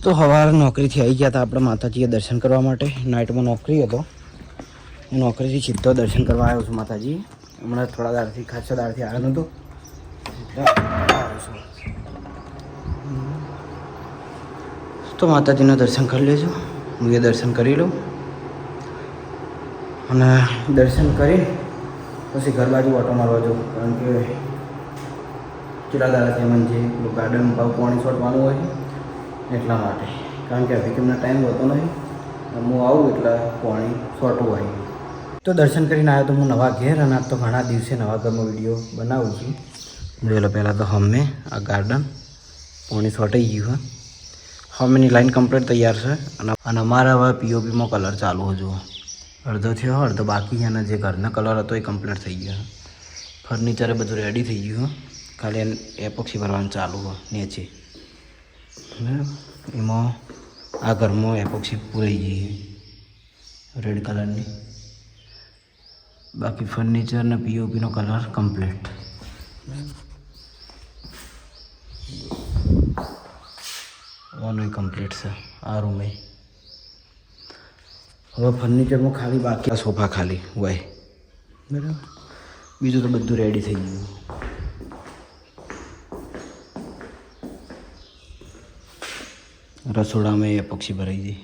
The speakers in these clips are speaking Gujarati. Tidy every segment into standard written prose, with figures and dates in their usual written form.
તો સવારે નોકરીથી આવી ગયા હતા આપણે માતાજીએ દર્શન કરવા માટે. નાઇટમાં નોકરી હતો, નોકરીથી સીધો દર્શન કરવા આવ્યો છું માતાજી. હમણાં થોડા દાડથી ખાસા દાડથી આવ્યો નહોતો તો માતાજીના દર્શન કરી લેજો. હું એ દર્શન કરી લઉં અને દર્શન કરી પછી ઘર બાજુ ઓટો મારવા જાઉં. કારણ કે કેટલા દાડાથી મને જે ગાર્ડન ભાવ પાણી છોડવાનું હોય એટલા માટે. કારણ કે હવે કેમનો ટાઈમ હોતો નહીં, હું આવું એટલે પાણી છોટવું હોય. તો દર્શન કરીને આવ્યો તો હું નવા ઘેર, અને આજ તો ઘણા દિવસે નવા ઘરમાં વિડીયો બનાવું છું. જોયેલો પહેલાં તો હમે આ ગાર્ડન પાણી છોટાઈ ગયું હા. હમેની લાઈન કમ્પ્લીટ તૈયાર છે અને અમારા હવે પીઓપીમાં કલર ચાલુ હજુ અડધો થયો, અડધો બાકી છે. અને જે ઘરના કલર હતો એ કમ્પ્લીટ થઈ ગયો. ફર્નિચરે બધું રેડી થઈ ગયું. ખાલી એપોક્સી ભરવાનું ચાલુ હોય નીચે. બરાબર, એમાં આ ઘરમાં એપોક્સી પૂરાઈ ગઈ રેડ કલરની. બાકી ફર્નિચર અને પીઓપીનો કલર કમ્પ્લીટ. ઓનું કમ્પ્લીટ છે આ રૂમે. હવે ફર્નિચરમાં ખાલી બાકી સોફા ખાલી હોય. બરાબર, બીજું તો બધું રેડી થઈ ગયું. રસોડામાં એપોક્સી ભરાઈ ગઈ.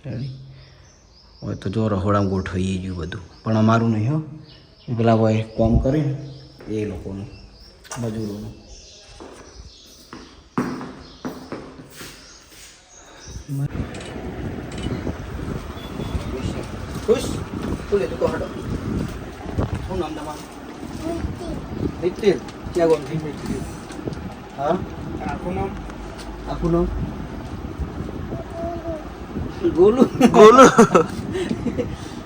રેડી હોય તો જો રસોડામાં ગોઠવાઈ ગયું બધું. પણ અમારું નહીં હો, પેલા હોય કામ કરીને એ લોકોનું મજૂરોનું. ખુશ શું લેતું કહો હટો. શું નામ તમારું? નિતિન. ક્યાં ગોમથી? હા, આખું નામ? આખું નામ ગોલુ. ગોલુ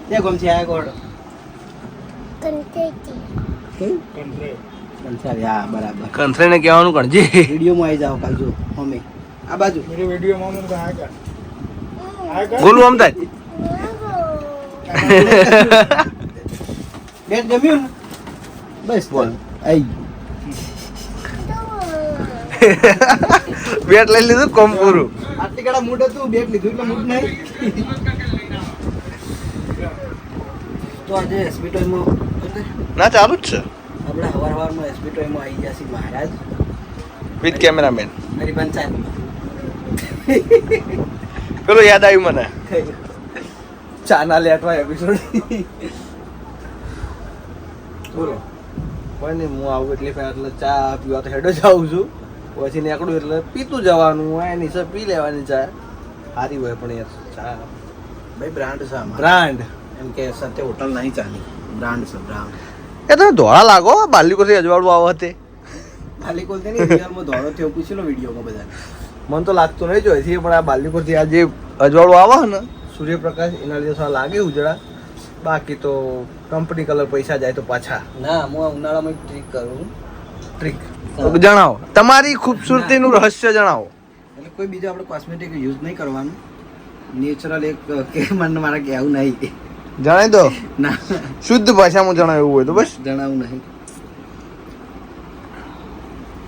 ક્યાં ગોમથી આવ્યા કહો હટો? કંથારી. હા બરાબર. કંથારીને કહેવાનું કરજે. વિડીયોમાં આવી જાઓ કાલ. જો અમે આ બાજુ વિડીયોમાં ગોલુ આમ થાય. બેટ જમ્યું બસ બોલ આઈ. બેટ લઈ લીધું કોમ પૂરું. આટલી કડા મૂડ હતું, બેટ લીધું એટલે મૂડ નહીં. તો આજે એસબી ટોયમાં ના ચાલુ જ છે. આપણે સવારમાં એસબી ટોયમાં આવી ગયા છીએ મહારાજ વિથ કેમેરામેન. મારી પંચાયતમાં પેલો યાદ આવ્યું મને ચાના લેટવા એપિસોડ. બોલો કોઈ નહીં, હું આવું એટલે એટલે ચા પીવા તો હેડો જાઉં છું. પછી નીકળું એટલે પીતું જવાનું. એની સર પી લેવાની ચા. સારી હોય પણ યાર ચા ભાઈ બ્રાન્ડ છે. બ્રાન્ડ એમ કે સત્ય હોટલ નહીં ચાલી, બ્રાન્ડ છે બ્રાન્ડ. એ તમે ધોળા લાગો. બાલીકોટથી અજવાળું આવો હતી. બાલીકોટથી નહીં, રિયલમાં ધોળો થયો પૂછી લો વિડીયોમાં બધા. મને તો લાગતો નહીં જોઈથી, પણ આ બાલીકોટથી આ જે અજવાળું આવે ને સૂર્યપ્રકાશ એના લીધે લાગે ઉજળા. બાકી તો કંપની કલર પૈસા જાય તો પાછા. ના, હું ઉનાળામાં ટ્રીક કરું. ટ્રીક જણાવો, તમારી ખૂબસૂરતીનું રહસ્ય જણાવો. એટલે કોઈ બીજું આપણે કોસ્મેટિક યુઝ નહીં કરવાનું. નેચરલ એક કે મને મારા કહેવું નહીં. જણાવી દો. ના, શુદ્ધ ભાષામાં જણાવ્યું હોય તો બસ. જણાવું નહીં.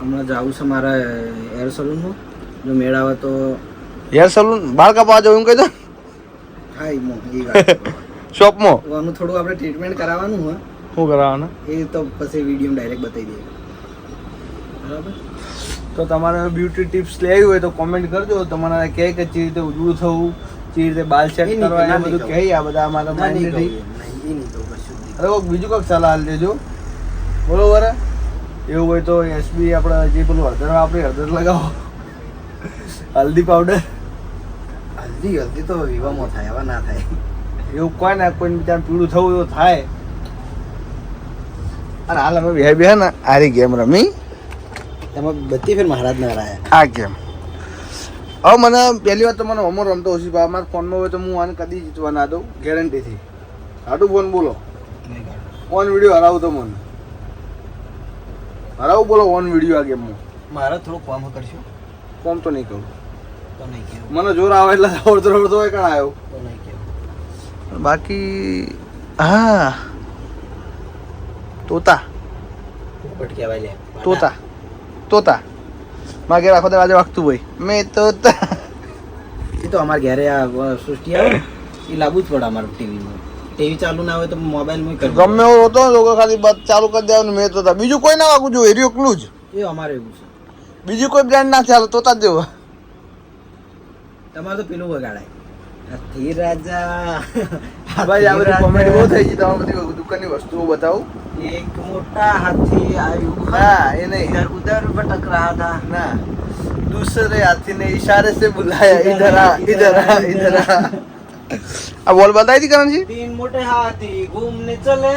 હમણાં જવું છે મારા હેર સલૂનમાં. જો મેળ આવે તો હેર સલૂન બાળ કાપવા જવું એમ કહી દો. હા એ શોપમાં આનું થોડું આપણે ટ્રીટમેન્ટ કરાવવાનું હોય. શું કરાવવાનું એ તો પછી વિડીયો ડાયરેક્ટ બતાવી દઈએ. બરાબર. તો તમારે બ્યુટી ટિપ્સ લેવી હોય તો કોમેન્ટ કરજો. તમારે કહે કે ચી રીતે ઉજળું થવું, ચી રીતે બાલ સેટ કરવા, એ બધું કહે. આ બધા અમારા માઇન્ડ થઈ. અરે બીજું કંઈક સલાહ દેજો. બરોબર. એવું હોય તો એસબી આપણે જે પેલું હળદર વાપરી હળદર લગાવો. હલ્દી પાવડર. હલ્દી તો વિવામાં થાય, આવા ના થાય. એવું કોઈ ના કોઈ ત્યાં પીળું થવું તો થાય. અને હાલ અમે બે ને આરી ગેમ રમી. એમાં બધી ફેર મહારાજ ના રહ્યા આ ગેમ. હવે મને પહેલી વાર તો મને હોમો રમતો ઓછી ભાવ. મારા ફોનમાં હોય તો હું આને કદી જીતવા ના દઉં ગેરંટીથી. હાટું ફોન બોલો. ઓન વિડીયો હરાવું તો મને હરાવું. બોલો ઓન વિડીયો આ ગેમમાં. મારે થોડું કોમ કરશો. કોમ તો નહીં કરું. તો નહીં કેવું. મને જોર આવે એટલે આવડતો આવડતો હોય કાં આવ્યો તો નહીં કેવું. બાકી હા તોતા પોપટ કહેવાય લે. તોતા તોતા મારે ઘેર આખો આજે વાગતું હોય મેં તોતા. એ તો અમારે ઘરે આ સૃષ્ટિ આવે ને એ લાવવું જ પડે અમારે ટીવીમાં. ટીવી ચાલુ ના હોય તો મોબાઈલમાં કરી ગમે એવો હતો ને લોકો ખાલી બસ ચાલુ કરી દેવાનું મેં તોતા. બીજું કોઈ ના વાગવું જોઈએ એરિયો એકલું જ. એ અમારે એવું છે. બીજું કોઈ બ્રાન્ડ ના ચાલે તોતા જ દેવો. તમારે તો પેલું વગાડાય હાથી રાજા. ભાઈ આ બધી કોમેડી બહુ થઈ ગઈ. તમારે બધી દુકાનની વસ્તુઓ બતાવું. એક મોટા હાથી આયુ ના એ નહીં. इधर उधर भटक रहा था. ના दूसरे हाथी ने इशारे से बुलाया इधर आ इधर आ इधर आ. अब बोल बताई थी करण जी. 3 मोटे हाथी घूमने चले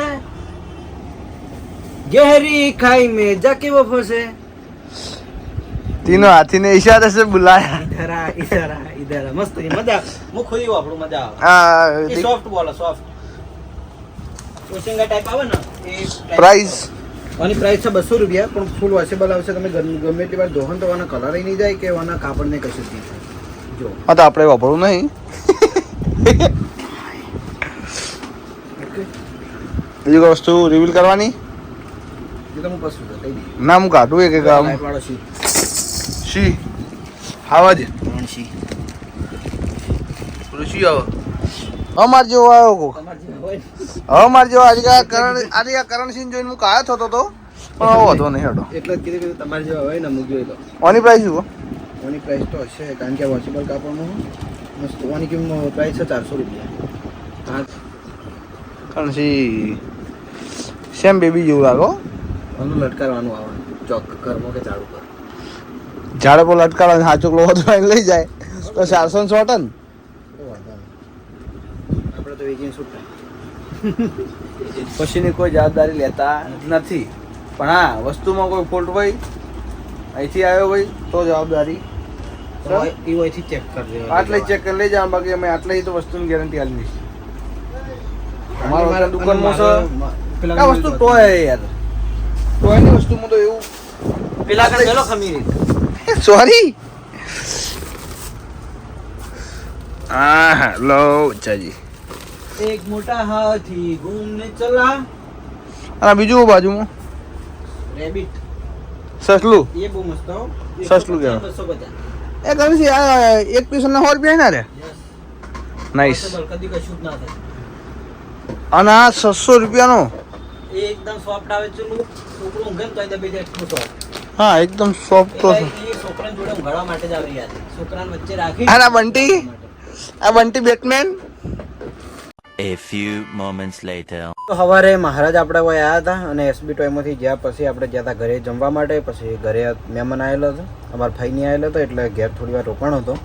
गहरी खाई में जाके वो फंसे. तीनों हाथी ने इशारे से बुलाया. इधर आ इधर आ इधर आ. मस्त है मजा. હું ખોઈ આપણું મજા આવે. આ એ સોફ્ટ બોલો સોફ્ટ. ઓશિંગા ટાઈપ આવે ને એ પ્રાઇસ આની પ્રાઇસ છે 200 રૂપિયા પણ ફૂલ વોશેબલ આવશે. તમે ગમે એટલી વાર ધોહન તો આના કલર નહીં જાય કે આના કાપડ ને કશું જ નહીં થાય. જો હા તો આપણે વાપરવું નહીં. બીજી કોઈ વસ્તુ રિવીલ કરવાની એ તો હું પસંદ કહી દઈએ. ના હું કાઢું એક એક આમ લાઈટ વાળો શી શી આવા જ શી ઋષિ આવો અમાર જેવો આવ્યો કો તમારે જે હોય ને. હવે મારે જેવો આજે આ કરણ સિંહ જોઈને હું કાયો થતો હતો પણ આવો હતો નહીં હટો. એટલે જ કીધું કે તમારે જેવા હોય ને અમુક જોઈ લો. ઓની પ્રાઇસ શું ઓની પ્રાઇસ તો હશે કારણ કે વોશેબલ કાપડનું મસ્ત. ઓની કિંમત પ્રાઇસ છે 400 રૂપિયા. હા કરણ સિંહ સેમ બેબી જેવું લાગો. આનું લટકારવાનું આવે ચોક ઘરમાં કે ચાલુ કર. ઝાડે પર લટકાડો સાચો ક્લો હતો લઈ જાય તો 400 શોર્ટ ને. આપણે તો વેચીને છૂટા. પછીની કોઈ જવાબદારી લેતા નથી પણ હા વસ્તુમાં કોઈ ફોલ્ટ હોય અહીંથી આવ્યો હોય તો જવાબદારી એ હોયથી ચેક કરજો. આટલે ચેક કરી લઈ જાવ. બાકી અમે આટલે તો વસ્તુની ગેરંટી આલી દઈશું. અમારા દુકાનમાં છે આ વસ્તુ ટોય યાર. ટોયની વસ્તુમાં તો એવું પેલા કણ ગયેલો ખમીરી. સોરી હા લો ચાજી. એક મોટા હાથી ઘૂમને ચલા. અને બીજું બાજુમાં રેબિટ સસલું એ બહુ મસ્ત હો. સસલું કહેવાય. 250. એ કરું છે આ એક પીસ ના 100 રૂપિયા ના રે. નાઈસ. કદી કશું જ ના થાય. અને આ 600 રૂપિયાનો એ એકદમ સોફ્ટ આવે ચૂલું. છોકરું ઊંઘે ને તો દબી જાય એટલું soft. હા એકદમ સોફ્ટ તો છે. એટલે એ છોકરાને જોડે ઊંઘાડવા માટે જ આવી યાદ. છોકરાને વચ્ચે રાખી આ બંટી આ Bunty batsman. A few moments later. તો સવારે મહારાજ આપણે કોઈ આવ્યા હતા અને એસબી ટોયમાંથી જ્યાં પછી આપણે ગયા હતા ઘરે જમવા માટે. પછી ઘરે મહેમાન આવેલો હતો અમારા ભાઈની આવેલો હતો એટલે ઘેર થોડી વાર રોકાણ હતો.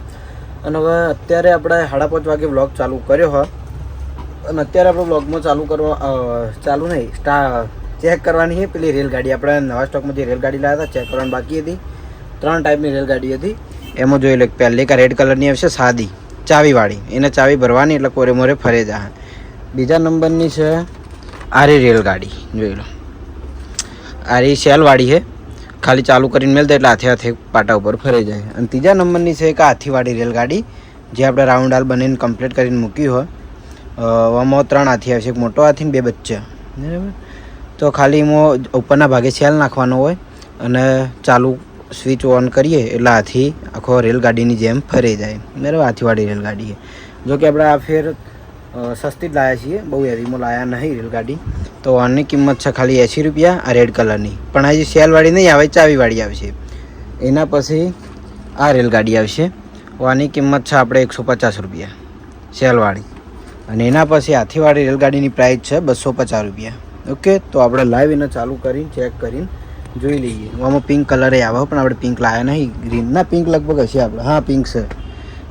અને હવે અત્યારે આપણે 5:30 વાગે વ્લોગ ચાલુ કર્યો હોય અને અત્યારે આપણે વ્લોગમાં ચાલુ નહીં ચેક કરવાની છે પેલી રેલગાડી. આપણે નવા સ્ટોકમાં જે રેલગાડી લાવ્યા હતા ચેક કરવાની બાકી હતી. 3 ટાઈપની રેલગાડી હતી. એમાં જોઈ લો પહેલી એક રેડ કલરની આવશે સાદી ચાવીવાળી. એને ચાવી ભરવાની એટલે કોરે મોરે ફરે જાય. બીજા નંબરની છે આરી રેલગાડી જોઈ લો. આરી સેલવાળી છે ખાલી ચાલુ કરીને મેળ દે એટલે હાથે હાથે પાટા ઉપર ફરી જાય. અને ત્રીજા નંબરની છે એક હાથીવાળી રેલગાડી જે આપણે રાઉન્ડ હાલ બનીને કમ્પ્લીટ કરીને મૂકી હોય. આમાં 3 હાથી આવશે. એક મોટો હાથી ને 2 બચ્ચા બરાબર. તો ખાલી એમાં ઉપરના ભાગે સેલ નાખવાનો હોય અને ચાલુ સ્વિચ ઓન કરીએ એટલે હાથી આખો રેલગાડીની જેમ ફરી જાય બરાબર. હાથીવાળી રેલગાડી છે. જો કે આપણે આ ફેર સસ્તી જ લાવ્યા છીએ. બહુ હેવીમાં લાવ્યા નહીં રેલગાડી. તો આની કિંમત છે ખાલી 80 રૂપિયા આ રેડ કલરની. પણ આ જે સેલવાળી નહીં આવે ચાવીવાળી આવશે. એના પછી આ રેલગાડી આવશે. આની કિંમત છે આપણે 150 રૂપિયા સેલવાળી. અને એના પછી હાથીવાળી રેલગાડીની પ્રાઇસ છે 250 રૂપિયા. ઓકે તો આપણે લાઈવ એને ચાલુ કરીને ચેક કરીને જોઈ લઈએ. આમાં પિંક કલર આવે પણ આપણે પિંક લાવ્યા નહીં. ગ્રીન ના પિંક લગભગ હશે આપણે. હા પિંક છે.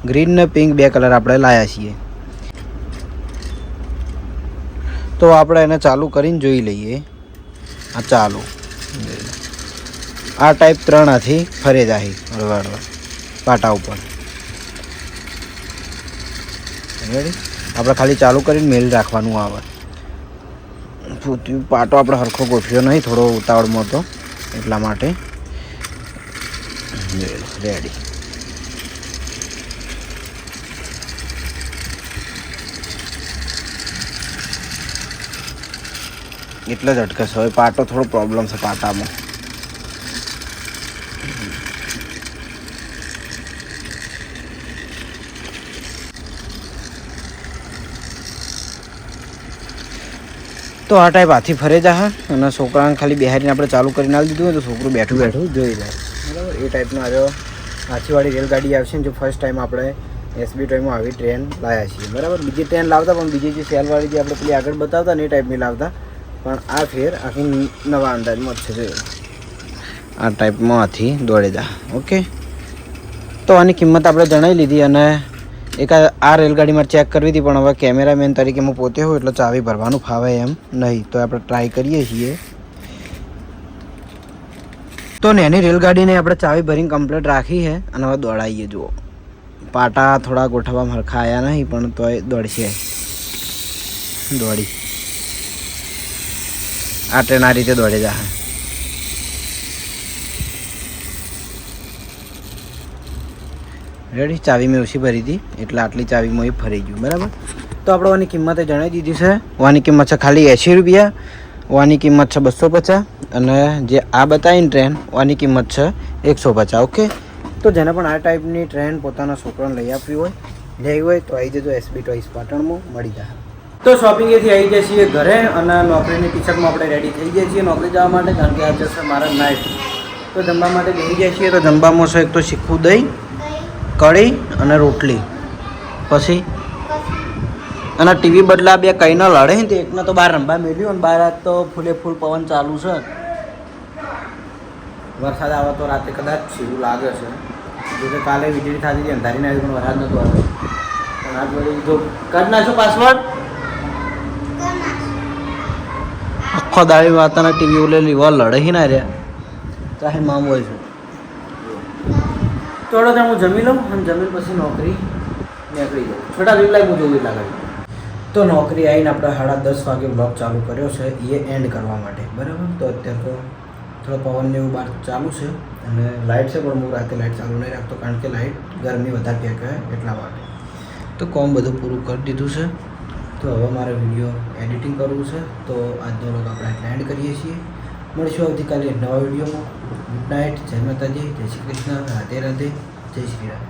ગ્રીન ને પિંક 2 કલર આપણે લાવ્યા છીએ. તો આપણે એને ચાલુ કરીને જોઈ લઈએ. આ ચાલુ આ ટાઈપ 3 હાથી ફરે જાય હળવા પાટા ઉપર. રેડી. આપણે ખાલી ચાલુ કરીને મેલ રાખવાનું આવે. પાટો આપણે હરખો ગોઠવ્યો નહીં થોડો ઉતાવળમાં હતો એટલા માટે. રેડી. એટલે જ અટકે છે. હવે પાટો થોડો પ્રોબ્લેમ છે પાટામાં. તો આ ટાઈપ હાથી ફરે જા અને છોકરાને ખાલી બેહારીને આપણે ચાલુ કરીને આવી દીધું હોય તો છોકરું બેઠું બેઠું જોઈ જાય. બરાબર એ ટાઈપનો આવ્યો હાથીવાળી રેલગાડી આવશે ને જો ફર્સ્ટ ટાઈમ આપણે એસબી ટ્રેનમાં આવી ટ્રેન લાવ્યા છીએ. બરાબર બીજી ટ્રેન લાવતા પણ બીજી જે સેલવાળી જે આપણે પેલી આગળ બતાવતા ને એ ટાઈપની લાવતા, પણ આ ફેર આખી નવા અંદાજમાં જ છે. જોઈએ આ ટાઈપમાં હાથી દોડે જા. ઓકે, તો આની કિંમત આપણે જણાવી લીધી અને એક આ રેલગાડીમાં ચેક કરવી હતી, પણ હવે કેમેરામેન તરીકે હું પોતે હોઉં એટલે ચાવી ભરવાનું ફાવે એમ નહીં, તો આપણે ટ્રાય કરીએ છીએ. તો એની રેલગાડીને આપણે ચાવી ભરીને કમ્પ્લીટ રાખી છે અને હવે દોડાવીએ. જુઓ પાટા થોડા ગોઠવવામાં હરખા આવ્યા નહીં, પણ તોય દોડશે. દોડી આ ટ્રેન આ રીતે દોડે જા. રેડી, ચાવી મેં ઓછી ભરી હતી એટલે આટલી ચાવીમાં એ ફરી ગયું. બરાબર, તો આપણે વાની કિંમતે જણાવી દીધી છે. વાની કિંમત છે ખાલી 80 રૂપિયા. વાની કિંમત છે 250 અને જે આ બતાવીને ટ્રેન વાની કિંમત છે 150. ઓકે, તો જેને પણ આ ટાઈપની ટ્રેન પોતાના છોકરાને લઈ આપવી હોય, લેવી હોય તો આવી જજો એસબી ટોયસ પાટણમાં મળી જાય. તો શોપિંગેથી આવી જાય છીએ ઘરે અને નોકરીની ટીચરમાં આપણે રેડી થઈ જઈએ છીએ નોકરી જવા માટે, કારણ કે આજે છે મારા નાઇટ. તો જમવા માટે બેસી જાય છીએ. તો જમવામાં છે એક તો શીખવું દહીં, કઢી અને રોટલી. પછી અને ટીવી બદલા બે કઈ ન લડે ને, તો એકને તો બહાર રમવા મેળ્યું અને બહાર તો ફૂલે ફૂલ પવન ચાલુ છે. વરસાદ આવે તો રાતે કદાચ એવું લાગે છે. જોકે કાલે વીજળી થતી હતી, અંધારીને આવી પણ વરસાદ નહોતો આવ્યો. પણ આજ બધી જો કાઢ નાખો પાસવર્ડ. આખો દાડી વાતાના ટીવી ઓલે લીવા લડે ના રહ્યા, ચાહે મામ હોય છે. થોડો ત્યાં હું જમી લઉં અને જમીન પછી નોકરી નીકળી જાઉં. છોટા જેટલા હું જોવું એટલા કરી. તો નોકરી આવીને આપણે 10:30 વાગે બ્લોગ ચાલુ કર્યો છે એ એન્ડ કરવા માટે. બરાબર, તો અત્યારે તો થોડો પવન જેવું બહાર ચાલુ છે અને લાઇટ છે, પણ હું રાતે લાઇટ ચાલુ નહીં રાખતો, કારણ કે લાઇટ ગરમી વધારે ફેંકે એટલા માટે. તો કોમ બધું પૂરું કરી દીધું છે. તો હવે મારે વિડીયો એડિટિંગ કરવું છે. તો આજનો બ્લોગ આપણે એન્ડ કરીએ છીએ. મળીશું આવતીકાલે નવા વિડીયોમાં. ગુડ નાઇટ, જય માતાજી, જય શ્રી કૃષ્ણ, રાધે રાધે, જય શ્રી રામ.